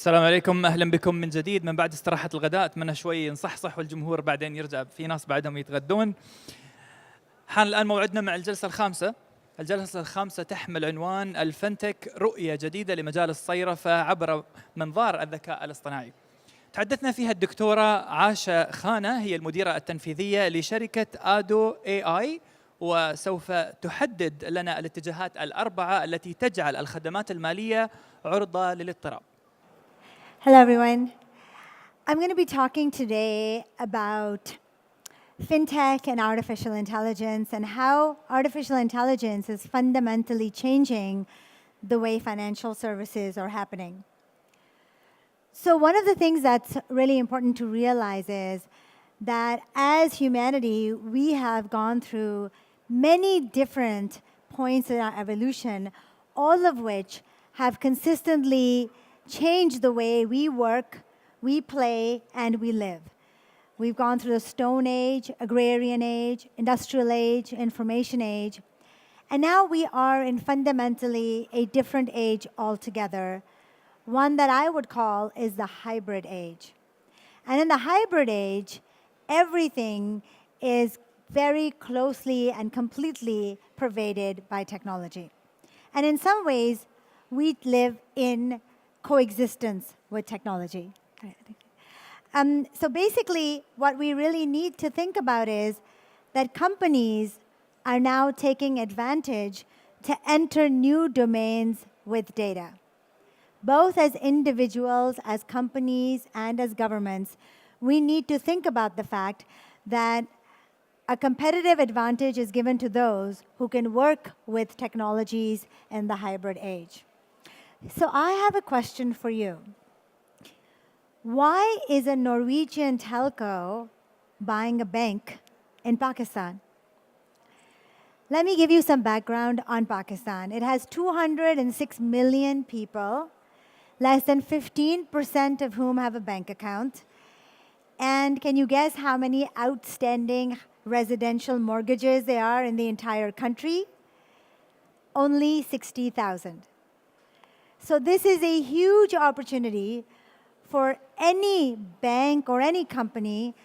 السلام عليكم، أهلا بكم من جديد من بعد استراحة الغداء. أتمنى شوي نصحصح والجمهور بعدين يرجع، في ناس بعدهم يتغدون. حان الآن موعدنا مع الجلسة الخامسة. الجلسة الخامسة تحمل عنوان الفنتك، رؤية جديدة لمجال الصيرفة عبر منظار الذكاء الاصطناعي. تحدثنا فيها الدكتورة عاشة خانة، هي المديرة التنفيذية لشركة آدو AI، وسوف تحدد لنا الاتجاهات الأربعة التي تجعل الخدمات المالية عرضة للاضطراب. Hello, everyone. I'm going to be talking today about fintech and artificial intelligence and how artificial intelligence is fundamentally changing the way financial services are happening. So one of the things that's really important to realize is that as humanity, we have gone through many different points in our evolution, all of which have consistently changed the way we work, we play, and we live. We've gone through the Stone Age, Agrarian Age, Industrial Age, Information Age, and now we are in fundamentally a different age altogether, one that I would call is the hybrid age. And in the hybrid age, everything is very closely and completely pervaded by technology. And in some ways, we live in coexistence with technology. So basically, what we really need to think about is that companies are now taking advantage to enter new domains with data. Both as individuals, as companies, and as governments, we need to think about the fact that a competitive advantage is given to those who can work with technologies in the hybrid age. So I have a question for you. Why is a Norwegian telco buying a bank in Pakistan? Let me give you some background on Pakistan. It has 206 million people, less than 15% of whom have a bank account. And can you guess how many outstanding residential mortgages there are in the entire country? Only 60,000. So this is a huge opportunity for any bank or any company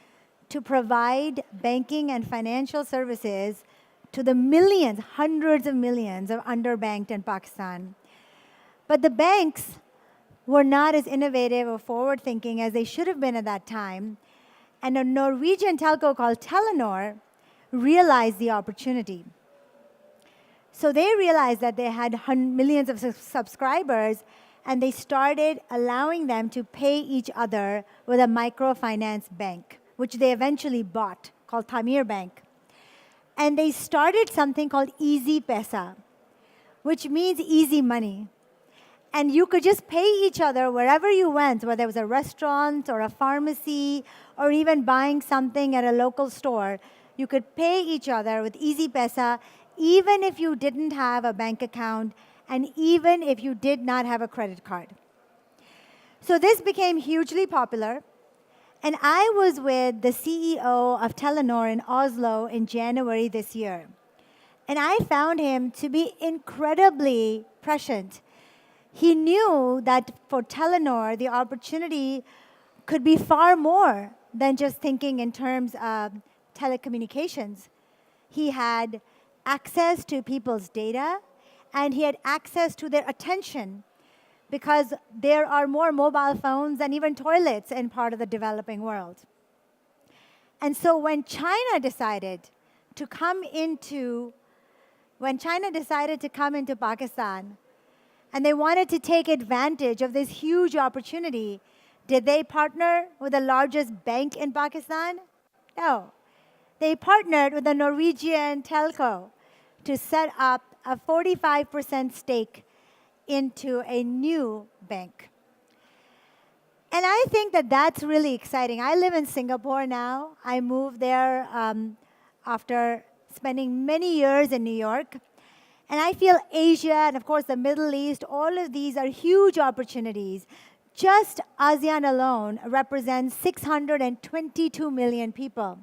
to provide banking and financial services to the millions, hundreds of millions of underbanked in Pakistan. But the banks were not as innovative or forward-thinking as they should have been at that time. And a Norwegian telco called Telenor realized the opportunity. So they realized that they had millions of subscribers, and they started allowing them to pay each other with a microfinance bank, which they eventually bought, called Tamir Bank. And they started something called Easy Pesa, which means easy money. And you could just pay each other wherever you went, whether it was a restaurant or a pharmacy or even buying something at a local store. You could pay each other with Easy Pesa, even if you didn't have a bank account and even if you did not have a credit card. So this became hugely popular. And I was with the CEO of Telenor in Oslo in January this year. And I found him to be incredibly prescient. He knew that for Telenor, the opportunity could be far more than just thinking in terms of telecommunications. He had access to people's data, and he had access to their attention, because there are more mobile phones than even toilets in part of the developing world. And so when China decided to come into Pakistan, and they wanted to take advantage of this huge opportunity, did they partner with the largest bank in Pakistan? No. They partnered with the Norwegian telco to set up a 45% stake into a new bank. And I think that that's really exciting. I live in Singapore now. I moved there after spending many years in New York. And I feel Asia and, of course, the Middle East, all of these are huge opportunities. Just ASEAN alone represents 622 million people.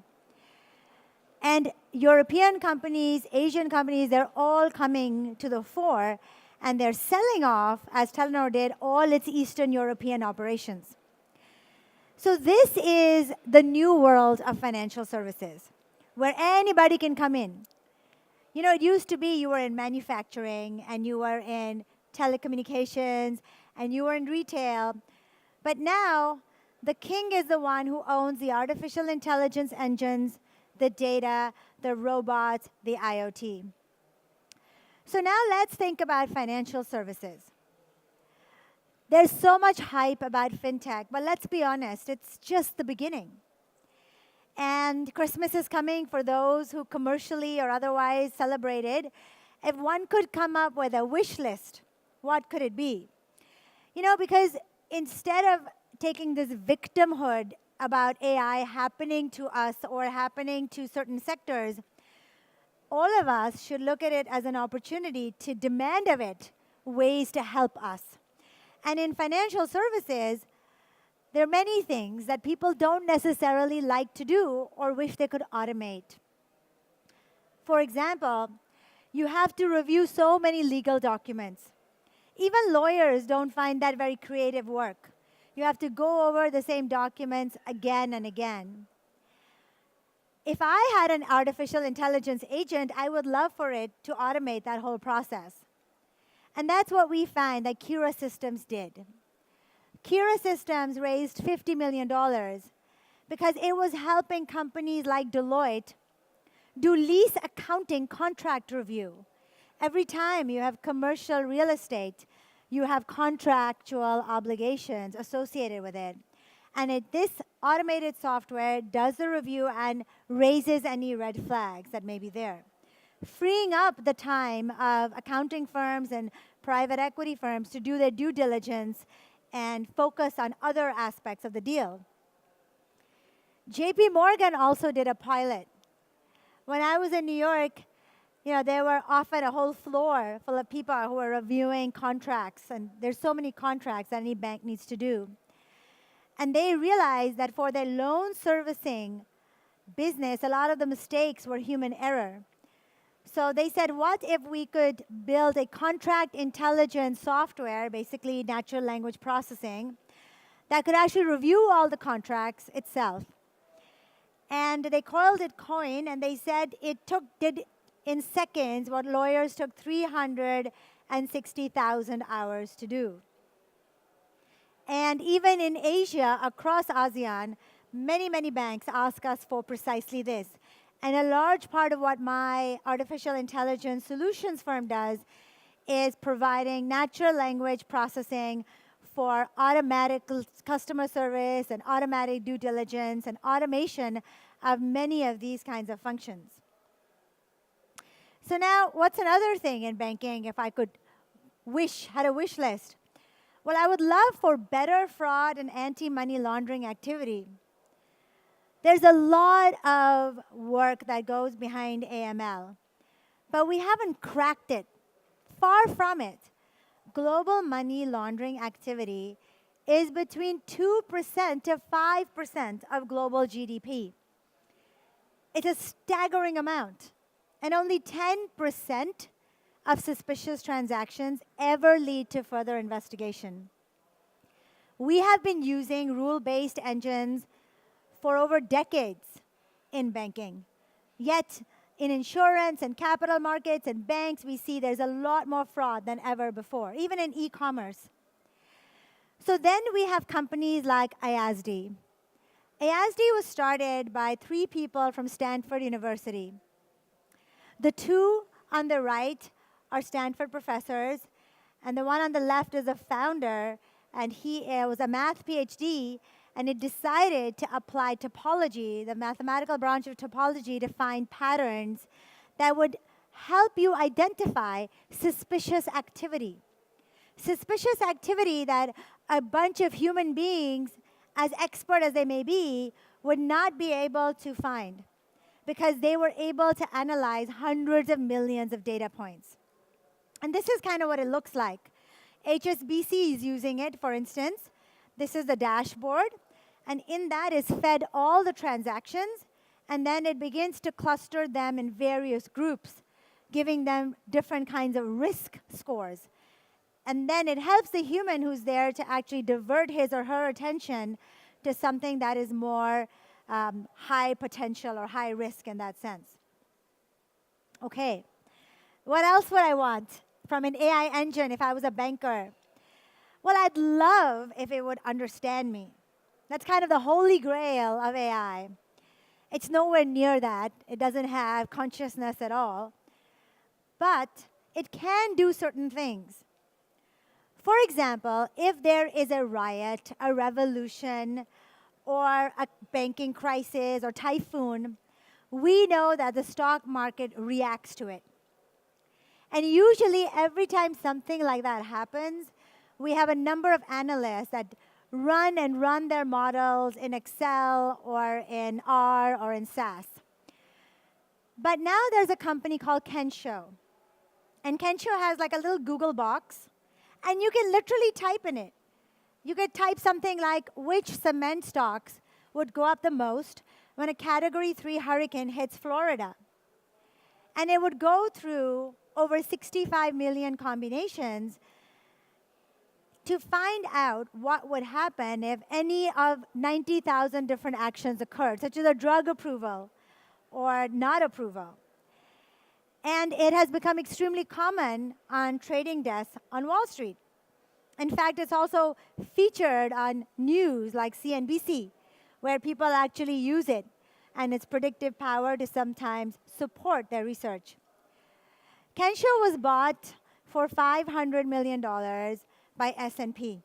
And European companies, Asian companies, they're all coming to the fore. and they're selling off, as Telenor did, all its Eastern European operations. So this is the new world of financial services, where anybody can come in. You know, it used to be you were in manufacturing, and you were in telecommunications, and you were in retail. But now, the king is the one who owns the artificial intelligence engines, the data, the robots, the IoT. So now let's think about financial services. There's so much hype about fintech, but let's be honest, it's just the beginning. And Christmas is coming for those who commercially or otherwise celebrate it. If one could come up with a wish list, what could it be? You know, because instead of taking this victimhood about AI happening to us or happening to certain sectors, all of us should look at it as an opportunity to demand of it ways to help us. And in financial services, there are many things that people don't necessarily like to do or wish they could automate. For example, you have to review so many legal documents. Even lawyers don't find that very creative work. You have to go over the same documents again and again. If I had an artificial intelligence agent, I would love for it to automate that whole process. And that's what we find that Kira Systems did. Kira Systems raised $50 million because it was helping companies like Deloitte do lease accounting contract review. Every time you have commercial real estate, you have contractual obligations associated with it. And this automated software does the review and raises any red flags that may be there, freeing up the time of accounting firms and private equity firms to do their due diligence and focus on other aspects of the deal. JP Morgan also did a pilot. When I was in New York, you know, there were often a whole floor full of people who were reviewing contracts, and there's so many contracts that any bank needs to do. And they realized that for their loan servicing business, a lot of the mistakes were human error. So they said, what if we could build a contract intelligence software, basically natural language processing, that could actually review all the contracts itself? And they called it COIN, and they said it did in seconds what lawyers took 360,000 hours to do. And even in Asia, across ASEAN, many banks ask us for precisely this. And a large part of what my artificial intelligence solutions firm does is providing natural language processing for automatic customer service and automatic due diligence and automation of many of these kinds of functions. So now, what's another thing in banking if I could had a wish list? Well, I would love for better fraud and anti-money laundering activity. There's a lot of work that goes behind AML, but we haven't cracked it. Far from it. Global money laundering activity is between 2% to 5% of global GDP. It's a staggering amount. And only 10% of suspicious transactions ever lead to further investigation. We have been using rule-based engines for over decades in banking. Yet, in insurance and capital markets and banks, we see there's a lot more fraud than ever before, even in e-commerce. So then we have companies like IASD. IASD was started by 3 people from Stanford University. The 2 on the right are Stanford professors, and the one on the left is a founder, and he was a math PhD, and it decided to apply topology, the mathematical branch of topology, to find patterns that would help you identify suspicious activity. Suspicious activity that a bunch of human beings, as expert as they may be, would not be able to find, because they were able to analyze hundreds of millions of data points. And this is kind of what it looks like. HSBC is using it, for instance. This is the dashboard, and in that is fed all the transactions, and then it begins to cluster them in various groups, giving them different kinds of risk scores. And then it helps the human who's there to actually divert his or her attention to something that is more high potential or high risk in that sense. Okay, what else would I want from an AI engine if I was a banker? Well, I'd love if it would understand me. That's kind of the holy grail of AI. It's nowhere near that. It doesn't have consciousness at all. But it can do certain things. For example, if there is a riot, a revolution, or a banking crisis or typhoon, we know that the stock market reacts to it. And usually every time something like that happens, we have a number of analysts that run their models in Excel or in R or in SAS. But now there's a company called Kensho. And Kensho has like a little Google box, and you can literally type in it. You could type something like, which cement stocks would go up the most when a Category 3 hurricane hits Florida? And it would go through over 65 million combinations to find out what would happen if any of 90,000 different actions occurred, such as a drug approval or not approval. And it has become extremely common on trading desks on Wall Street. In fact, it's also featured on news like CNBC, where people actually use it and its predictive power to sometimes support their research. Kensho was bought for $500 million by S&P.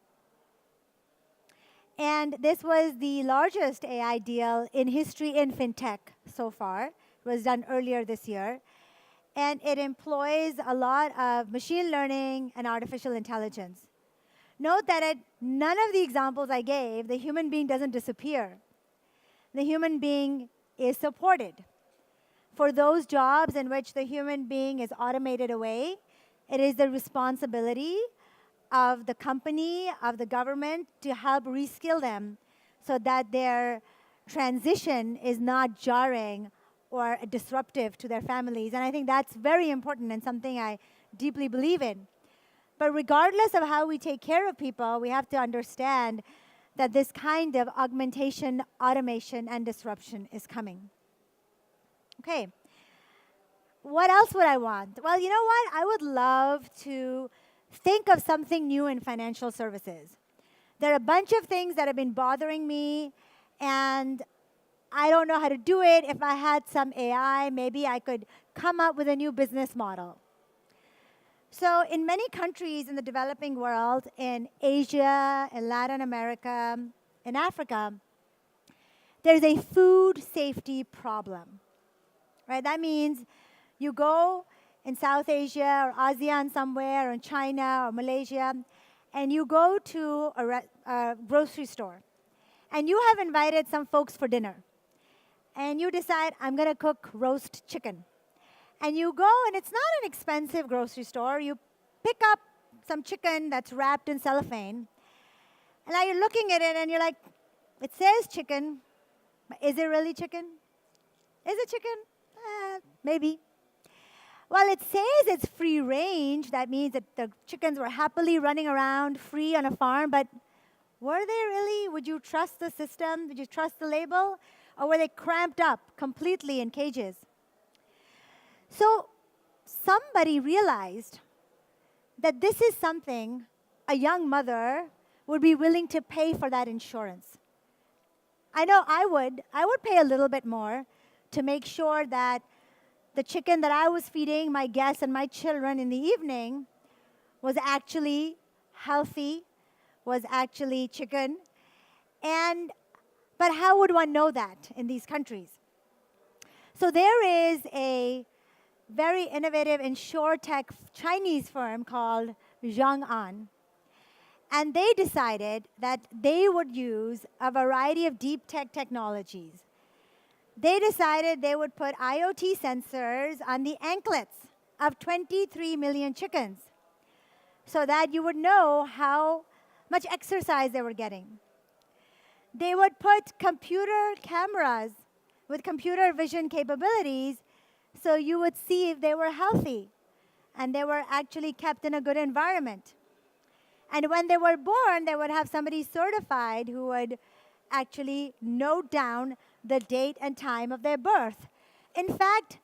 And this was the largest AI deal in history in Fintech so far. It was done earlier this year. And it employs a lot of machine learning and artificial intelligence. Note that at none of the examples I gave, the human being doesn't disappear. The human being is supported. For those jobs in which the human being is automated away, it is the responsibility of the company, of the government, to help reskill them so that their transition is not jarring or disruptive to their families. And I think that's very important and something I deeply believe in. But regardless of how we take care of people, we have to understand that this kind of augmentation, automation, and disruption is coming. Okay. What else would I want? Well, you know what? I would love to think of something new in financial services. There are a bunch of things that have been bothering me, and I don't know how to do it. If I had some AI, maybe I could come up with a new business model. So in many countries in the developing world, in Asia, in Latin America, in Africa, there's a food safety problem, right? That means you go in South Asia or ASEAN somewhere, or in China or Malaysia, and you go to a grocery store, and you have invited some folks for dinner. And you decide, I'm going to cook roast chicken. And you go, and it's not an expensive grocery store. You pick up some chicken that's wrapped in cellophane. And now you're looking at it, and you're like, it says chicken, but is it really chicken? Is it chicken? Maybe. Well, it says it's free range. That means that the chickens were happily running around free on a farm. But were they really? Would you trust the system? Would you trust the label? Or were they cramped up completely in cages? So somebody realized that this is something a young mother would be willing to pay for that insurance. I know I would. I would pay a little bit more to make sure that the chicken that I was feeding my guests and my children in the evening was actually healthy, was actually chicken. But how would one know that in these countries? So there is a very innovative insurtech Chinese firm called Zhong'an. And they decided that they would use a variety of deep tech technologies. They decided they would put IoT sensors on the anklets of 23 million chickens so that you would know how much exercise they were getting. They would put computer cameras with computer vision capabilities so you would see if they were healthy and they were actually kept in a good environment. And when they were born, they would have somebody certified who would actually note down the date and time of their birth. In fact,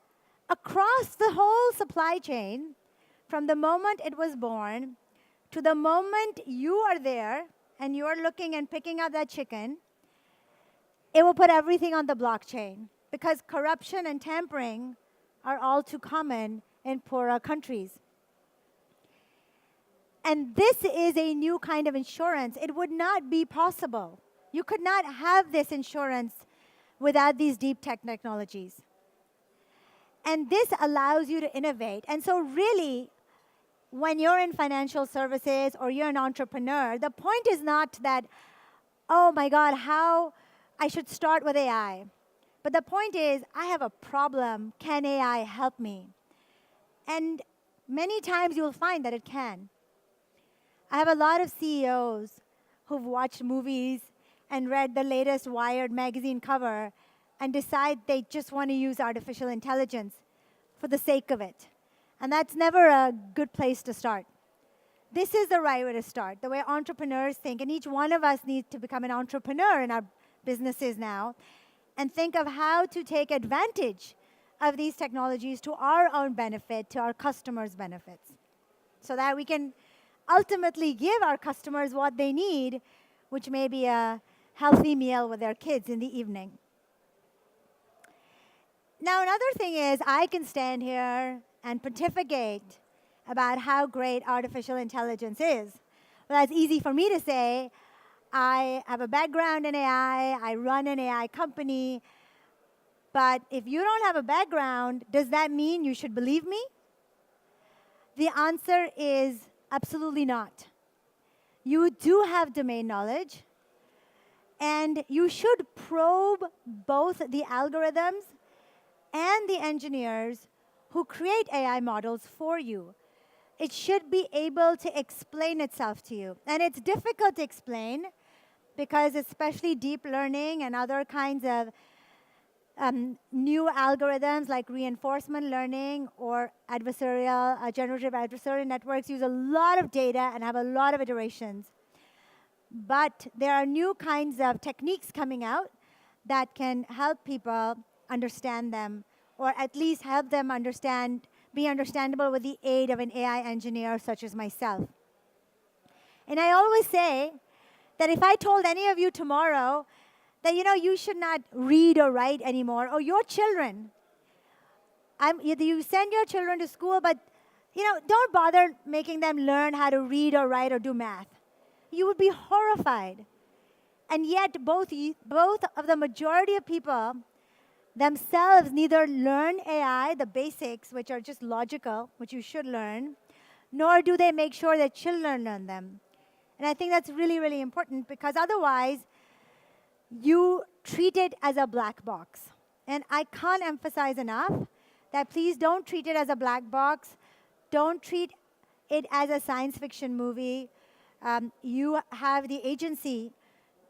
across the whole supply chain, from the moment it was born to the moment you are there and you are looking and picking up that chicken, it will put everything on the blockchain, because corruption and tampering are all too common in poorer countries. And this is a new kind of insurance. It would not be possible. You could not have this insurance without these deep tech technologies. And this allows you to innovate. And so really, when you're in financial services or you're an entrepreneur, the point is not that, oh my God, how I should start with AI. But the point is, I have a problem. Can AI help me? And many times you'll find that it can. I have a lot of CEOs who've watched movies and read the latest Wired magazine cover and decide they just want to use artificial intelligence for the sake of it. And that's never a good place to start. This is the right way to start, the way entrepreneurs think. And each one of us needs to become an entrepreneur in our businesses now and think of how to take advantage of these technologies to our own benefit, to our customers' benefits, so that we can ultimately give our customers what they need, which may be a healthy meal with their kids in the evening. Now, another thing is, I can stand here and pontificate about how great artificial intelligence is. Well, that's easy for me to say. I have a background in AI. I run an AI company. But if you don't have a background, does that mean you should believe me? The answer is absolutely not. You do have domain knowledge. And you should probe both the algorithms and the engineers who create AI models for you. It should be able to explain itself to you. And it's difficult to explain because especially deep learning and other kinds of new algorithms like reinforcement learning or generative adversarial networks use a lot of data and have a lot of iterations. But there are new kinds of techniques coming out that can help people understand them, or at least help them be understandable with the aid of an AI engineer such as myself. And I always say that if I told any of you tomorrow that, you should not read or write anymore, or your children, you send your children to school, but, don't bother making them learn how to read or write or do math. You would be horrified. And yet, both of the majority of people themselves neither learn AI, the basics, which are just logical, which you should learn, nor do they make sure that children learn them. And I think that's really, really important, because otherwise, you treat it as a black box. And I can't emphasize enough that please don't treat it as a black box. Don't treat it as a science fiction movie. You have the agency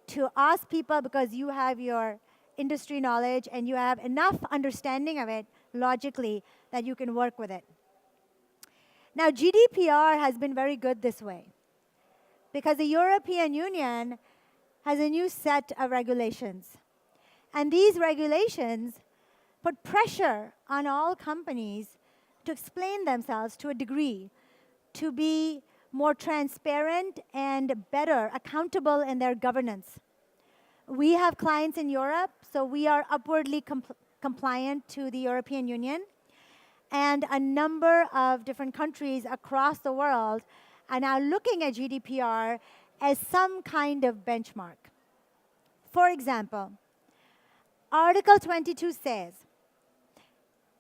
to ask people, because you have your industry knowledge and you have enough understanding of it logically that you can work with it. Now, GDPR has been very good this way, because the European Union has a new set of regulations. And these regulations put pressure on all companies to explain themselves to a degree, to be more transparent and better accountable in their governance. We have clients in Europe, so we are upwardly compliant to the European Union. And a number of different countries across the world are now looking at GDPR as some kind of benchmark. For example, Article 22 says,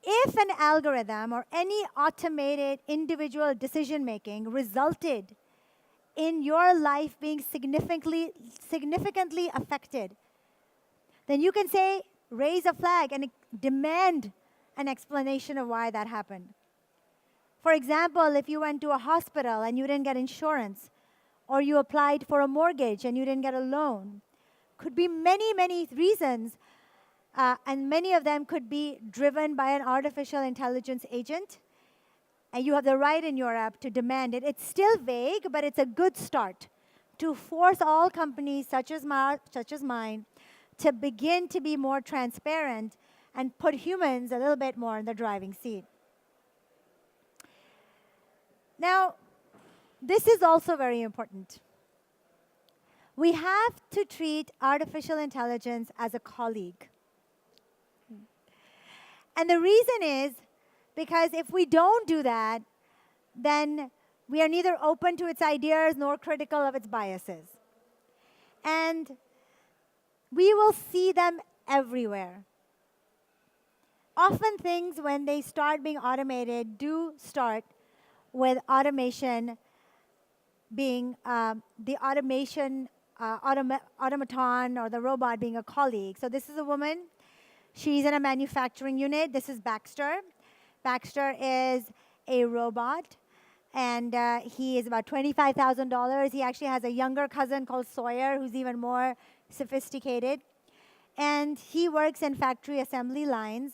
if an algorithm or any automated individual decision-making resulted in your life being significantly affected, then you can say, raise a flag and demand an explanation of why that happened. For example, if you went to a hospital and you didn't get insurance, or you applied for a mortgage and you didn't get a loan, could be many, many reasons, and many of them could be driven by an artificial intelligence agent. and you have the right in Europe to demand it. It's still vague, but it's a good start to force all companies such as mine to begin to be more transparent and put humans a little bit more in the driving seat. Now, this is also very important. We have to treat artificial intelligence as a colleague. And the reason is because if we don't do that, then we are neither open to its ideas nor critical of its biases. And we will see them everywhere. Often things, when they start being automated, do start with automation being the automaton or the robot being a colleague. So this is a woman. She's in a manufacturing unit. This is Baxter. Baxter is a robot, and he is about $25,000. He actually has a younger cousin called Sawyer, who's even more sophisticated. And he works in factory assembly lines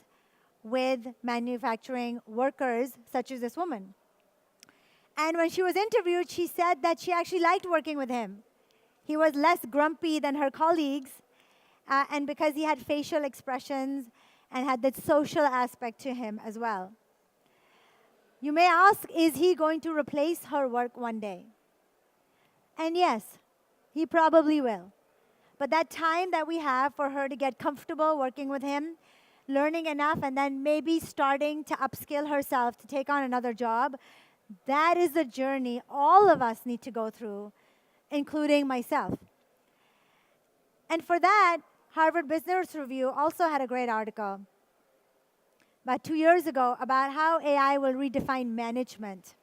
with manufacturing workers, such as this woman. And when she was interviewed, she said that she actually liked working with him. He was less grumpy than her colleagues, and because he had facial expressions and had that social aspect to him as well. You may ask, is he going to replace her work one day? And yes, he probably will. But that time that we have for her to get comfortable working with him, learning enough, and then maybe starting to upskill herself to take on another job, that is the journey all of us need to go through, including myself. And for that, Harvard Business Review also had a great article about 2 years ago about how AI will redefine management.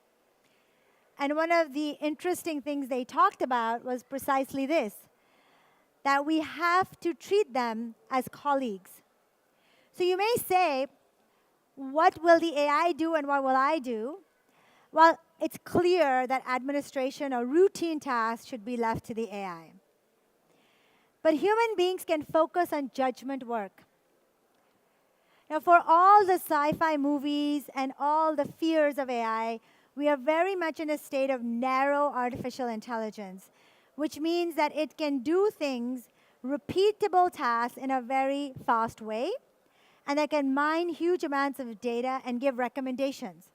And one of the interesting things they talked about was precisely this, that we have to treat them as colleagues. So you may say, what will the AI do and what will I do? Well, it's clear that administration or routine tasks should be left to the AI. But human beings can focus on judgment work. Now, for all the sci-fi movies and all the fears of AI, we are very much in a state of narrow artificial intelligence, which means that it can do things, repeatable tasks in a very fast way, and that can mine huge amounts of data and give recommendations.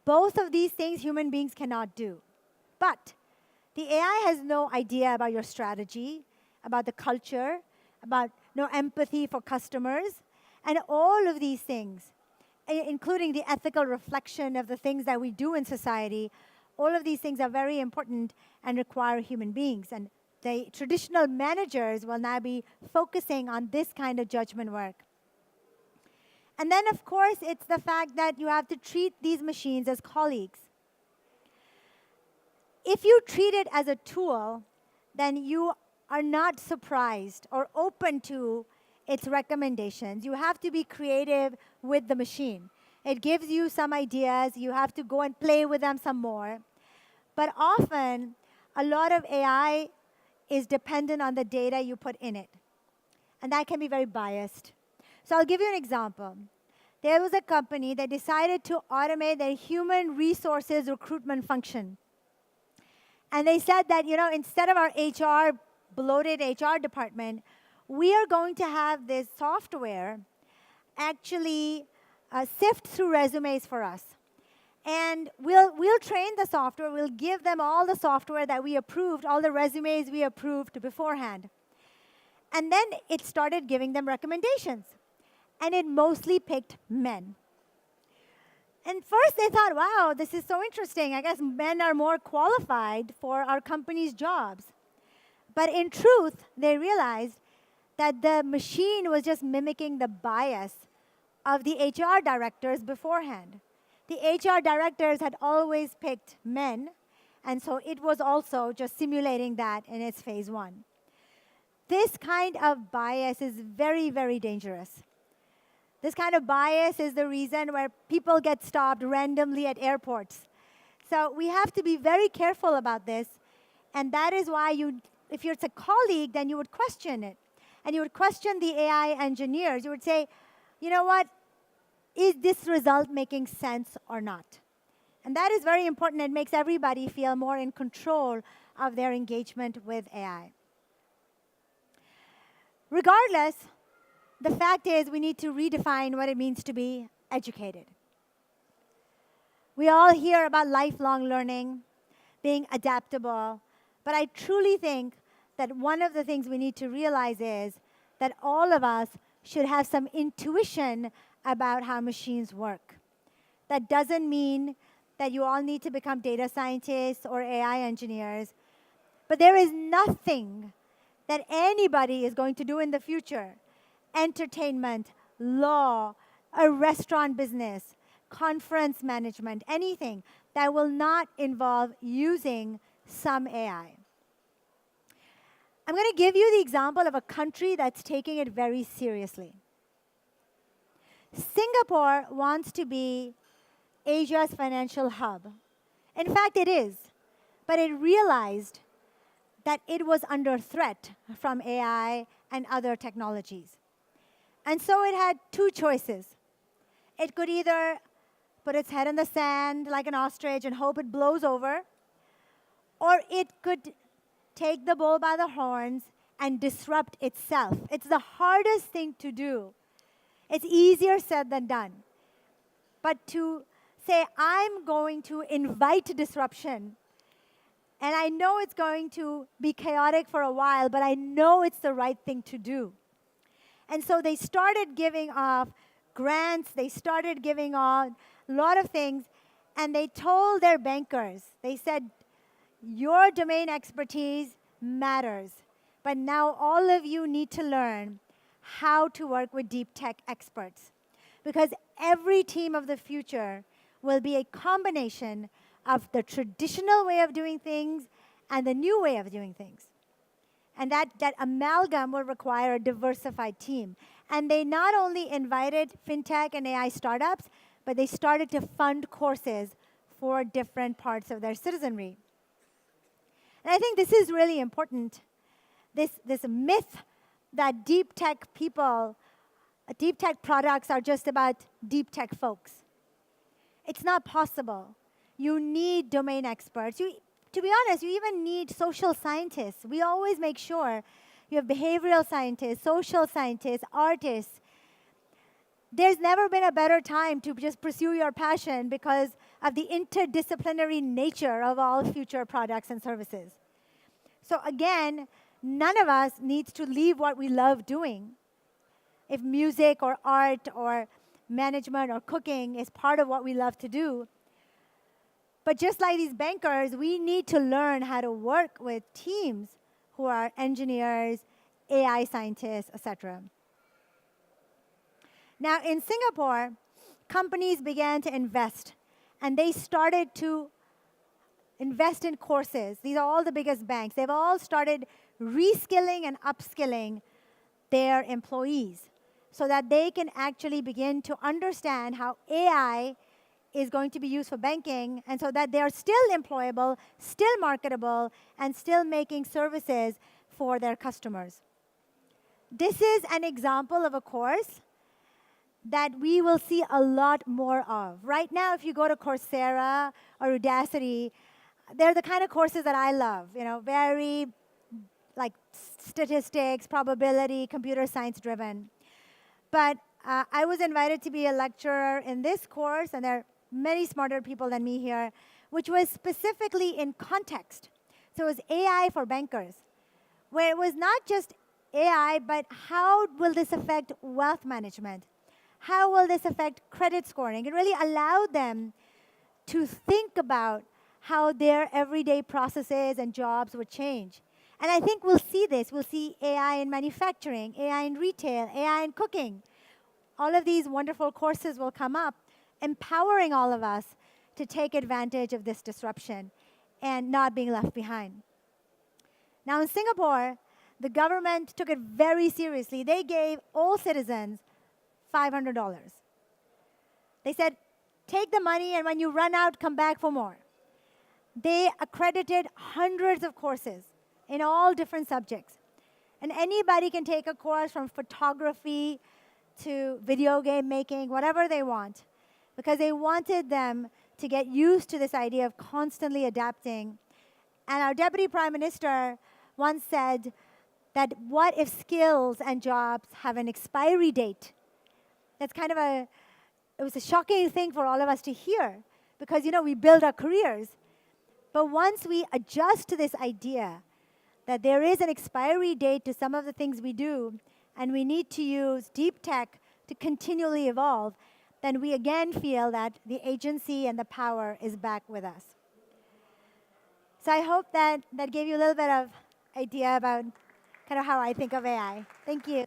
Both of these things human beings cannot do. But the AI has no idea about your strategy, about the culture, about no empathy for customers, and all of these things, including the ethical reflection of the things that we do in society, all of these things are very important and require human beings. And the traditional managers will now be focusing on this kind of judgment work. And then, of course, it's the fact that you have to treat these machines as colleagues. If you treat it as a tool, then you are not surprised or open to its recommendations. You have to be creative with the machine. It gives you some ideas. You have to go and play with them some more. But often, a lot of AI is dependent on the data you put in it. And that can be very biased. So I'll give you an example. There was a company that decided to automate their human resources recruitment function. And they said that, instead of our bloated HR department, we are going to have this software actually sift through resumes for us. And we'll train the software. We'll give them all the software that we approved, all the resumes we approved beforehand. And then it started giving them recommendations. And it mostly picked men. And first they thought, wow, this is so interesting. I guess men are more qualified for our company's jobs. But in truth, they realized that the machine was just mimicking the bias of the HR directors beforehand. The HR directors had always picked men, and so it was also just simulating that in its phase one. This kind of bias is very, very dangerous. This kind of bias is the reason where people get stopped randomly at airports. So we have to be very careful about this, and that is why if it's a colleague, then you would question it. And you would question the AI engineers. You would say, you know what, is this result making sense or not? And that is very important. It makes everybody feel more in control of their engagement with AI. Regardless, the fact is we need to redefine what it means to be educated. We all hear about lifelong learning, being adaptable, but I truly think that one of the things we need to realize is that all of us should have some intuition about how machines work. That doesn't mean that you all need to become data scientists or AI engineers, but there is nothing that anybody is going to do in the future, entertainment, law, a restaurant business, conference management, anything that will not involve using some AI. I'm going to give you the example of a country that's taking it very seriously. Singapore wants to be Asia's financial hub. In fact, it is. But it realized that it was under threat from AI and other technologies. And so it had two choices. It could either put its head in the sand like an ostrich and hope it blows over, or it could take the bull by the horns and disrupt itself. It's the hardest thing to do. It's easier said than done. But to say, I'm going to invite disruption, and I know it's going to be chaotic for a while, but I know it's the right thing to do. And so they started giving off grants, they started giving off a lot of things, and they told their bankers, they said, your domain expertise matters, but now all of you need to learn how to work with deep tech experts. Because every team of the future will be a combination of the traditional way of doing things and the new way of doing things. And that amalgam will require a diversified team. And they not only invited fintech and AI startups, but they started to fund courses for different parts of their citizenry. And I think this is really important. This myth that deep tech people, deep tech products are just about deep tech folks. It's not possible. You need domain experts. To be honest, you even need social scientists. We always make sure you have behavioral scientists, social scientists, artists. There's never been a better time to just pursue your passion because of the interdisciplinary nature of all future products and services. So again, none of us needs to leave what we love doing. If music or art or management or cooking is part of what we love to do. But just like these bankers, we need to learn how to work with teams who are engineers, AI scientists, etc. Now, in Singapore, companies began to invest, and they started to invest in courses. These are all the biggest banks. They've all started reskilling and upskilling their employees so that they can actually begin to understand how AI is going to be used for banking, and so that they're still employable, still marketable, and still making services for their customers. This is an example of a course that we will see a lot more of. Right now, if you go to Coursera or Udacity, they're the kind of courses that I love, very like statistics, probability, computer science driven. But I was invited to be a lecturer in this course, and there are many smarter people than me here, which was specifically in context. So it was AI for bankers, where it was not just AI, but how will this affect wealth management? How will this affect credit scoring? It really allowed them to think about how their everyday processes and jobs would change. And I think we'll see this. We'll see AI in manufacturing, AI in retail, AI in cooking. All of these wonderful courses will come up, empowering all of us to take advantage of this disruption and not being left behind. Now in Singapore, the government took it very seriously. They gave all citizens $500. They said, take the money, and when you run out, come back for more. They accredited hundreds of courses in all different subjects. And anybody can take a course from photography to video game making, whatever they want, because they wanted them to get used to this idea of constantly adapting. And our Deputy Prime Minister once said that what if skills and jobs have an expiry date? That's kind of it was a shocking thing for all of us to hear because, we build our careers. But once we adjust to this idea that there is an expiry date to some of the things we do, and we need to use deep tech to continually evolve, then we again feel that the agency and the power is back with us. So I hope that gave you a little bit of idea about kind of how I think of AI. Thank you.